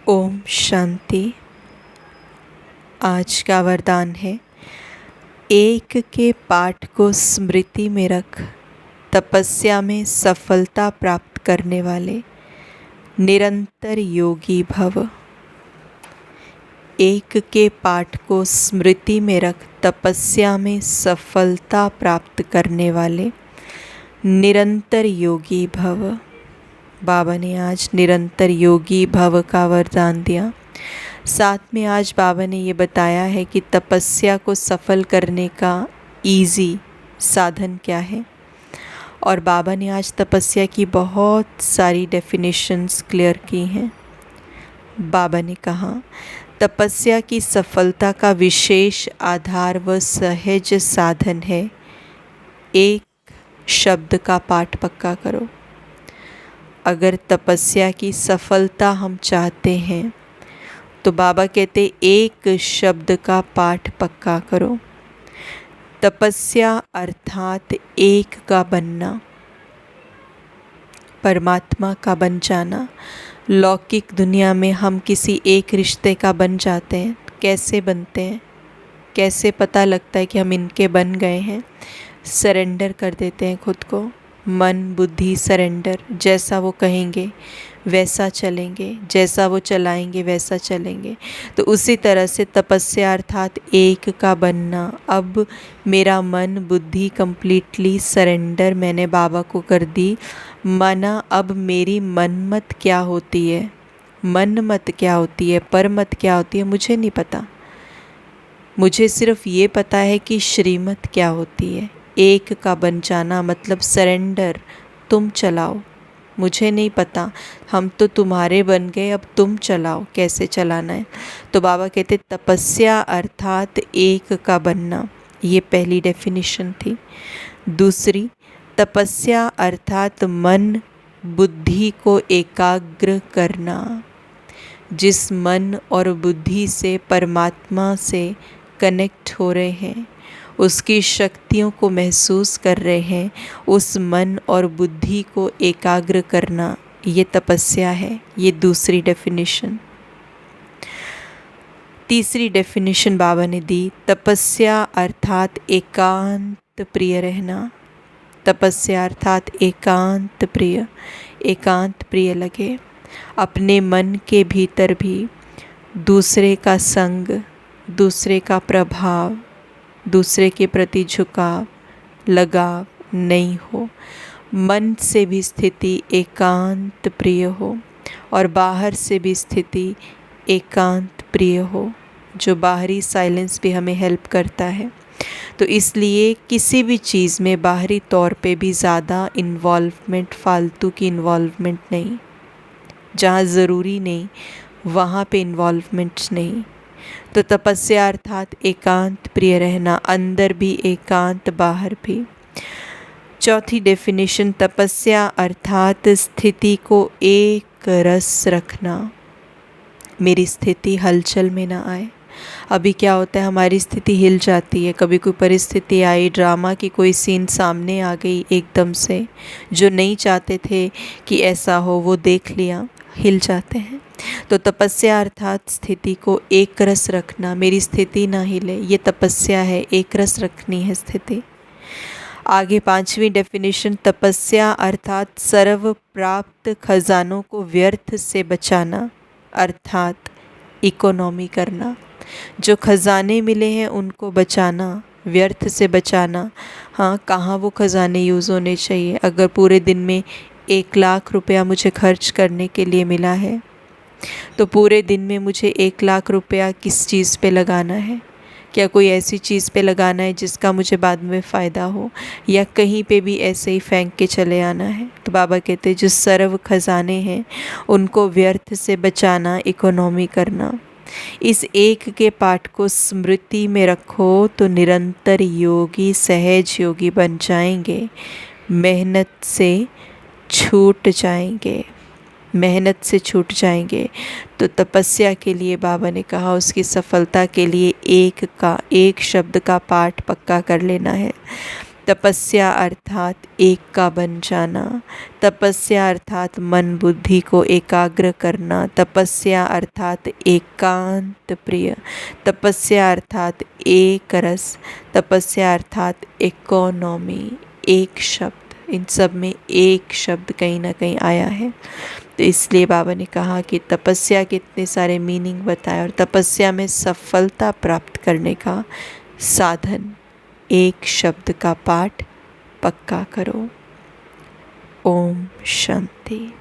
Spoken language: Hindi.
ओम शांति। आज का वरदान है, एक के पाठ को स्मृति में रख तपस्या में सफलता प्राप्त करने वाले निरंतर योगी भव। एक के पाठ को स्मृति में रख तपस्या में सफलता प्राप्त करने वाले निरंतर योगी भव। बाबा ने आज निरंतर योगी भव का वरदान दिया। साथ में आज बाबा ने ये बताया है कि तपस्या को सफल करने का इजी साधन क्या है। और बाबा ने आज तपस्या की बहुत सारी डेफिनेशंस क्लियर की हैं। बाबा ने कहा, तपस्या की सफलता का विशेष आधार व सहज साधन है, एक शब्द का पाठ पक्का करो। अगर तपस्या की सफलता हम चाहते हैं तो बाबा कहते एक शब्द का पाठ पक्का करो। तपस्या अर्थात एक का बनना, परमात्मा का बन जाना। लौकिक दुनिया में हम किसी एक रिश्ते का बन जाते हैं। कैसे बनते हैं, कैसे पता लगता है कि हम इनके बन गए हैं? सरेंडर कर देते हैं खुद को, मन बुद्धि सरेंडर। जैसा वो कहेंगे वैसा चलेंगे, जैसा वो चलाएंगे वैसा चलेंगे। तो उसी तरह से तपस्या अर्थात एक का बनना। अब मेरा मन बुद्धि कंप्लीटली सरेंडर मैंने बाबा को कर दी। माना अब मेरी मनमत क्या होती है, मनमत क्या होती है, परमत क्या होती है, मुझे नहीं पता। मुझे सिर्फ ये पता है कि श्रीमत क्या होती है। एक का बन जाना मतलब सरेंडर, तुम चलाओ, मुझे नहीं पता, हम तो तुम्हारे बन गए, अब तुम चलाओ कैसे चलाना है। तो बाबा कहते तपस्या अर्थात एक का बनना, ये पहली डेफिनेशन थी। दूसरी, तपस्या अर्थात मन बुद्धि को एकाग्र करना। जिस मन और बुद्धि से परमात्मा से कनेक्ट हो रहे हैं, उसकी शक्तियों को महसूस कर रहे हैं, उस मन और बुद्धि को एकाग्र करना, ये तपस्या है। ये दूसरी डेफिनेशन। तीसरी डेफिनेशन बाबा ने दी, तपस्या अर्थात एकांत प्रिय रहना। तपस्या अर्थात एकांत प्रिय, एकांत प्रिय लगे। अपने मन के भीतर भी दूसरे का संग, दूसरे का प्रभाव, दूसरे के प्रति झुकाव, लगाव नहीं हो। मन से भी स्थिति एकांत प्रिय हो और बाहर से भी स्थिति एकांत प्रिय हो, जो बाहरी साइलेंस भी हमें हेल्प करता है। तो इसलिए किसी भी चीज़ में बाहरी तौर पे भी ज़्यादा इन्वॉल्वमेंट, फालतू की इन्वॉल्वमेंट नहीं। जहाँ ज़रूरी नहीं वहाँ पे इन्वॉल्वमेंट नहीं। तो तपस्या अर्थात एकांत प्रिय रहना, अंदर भी एकांत बाहर भी। चौथी डेफिनेशन, तपस्या अर्थात स्थिति को एक रस रखना। मेरी स्थिति हलचल में ना आए। अभी क्या होता है, हमारी स्थिति हिल जाती है। कभी कोई परिस्थिति आई, ड्रामा की कोई सीन सामने आ गई एकदम से, जो नहीं चाहते थे कि ऐसा हो, वो देख लिया, हिल जाते हैं। तो तपस्या अर्थात स्थिति को एक रस रखना, मेरी स्थिति ना हिले, ये तपस्या है, एक रस रखनी है स्थिति। आगे पांचवी डेफिनेशन, तपस्या अर्थात सर्व प्राप्त खजानों को व्यर्थ से बचाना, अर्थात इकोनॉमी करना। जो खजाने मिले हैं उनको बचाना, व्यर्थ से बचाना। हाँ, कहाँ वो खजाने यूज़ होने चाहिए? अगर पूरे दिन में 1,00,000 रुपया मुझे खर्च करने के लिए मिला है, तो पूरे दिन में मुझे 1,00,000 रुपया किस चीज़ पे लगाना है? क्या कोई ऐसी चीज़ पे लगाना है जिसका मुझे बाद में फ़ायदा हो, या कहीं पे भी ऐसे ही फेंक के चले आना है? तो बाबा कहते हैं जो सर्व खजाने हैं उनको व्यर्थ से बचाना, इकोनॉमी करना। इस एक के पाठ को स्मृति में रखो तो निरंतर योगी, सहज योगी बन जाएंगे। मेहनत से छूट जाएंगे, मेहनत से छूट जाएंगे। तो तपस्या के लिए बाबा ने कहा, उसकी सफलता के लिए एक शब्द का पाठ पक्का कर लेना है। तपस्या अर्थात एक का बन जाना। तपस्या अर्थात मन बुद्धि को एकाग्र करना। तपस्या अर्थात एकांत प्रिय। तपस्या अर्थात एक रस। तपस्या अर्थात इकोनॉमी। एक शब्द, इन सब में एक शब्द कहीं ना कहीं आया है। तो इसलिए बाबा ने कहा कि तपस्या के इतने सारे मीनिंग बताए और तपस्या में सफलता प्राप्त करने का साधन एक शब्द का पाठ पक्का करो। ओम शांति।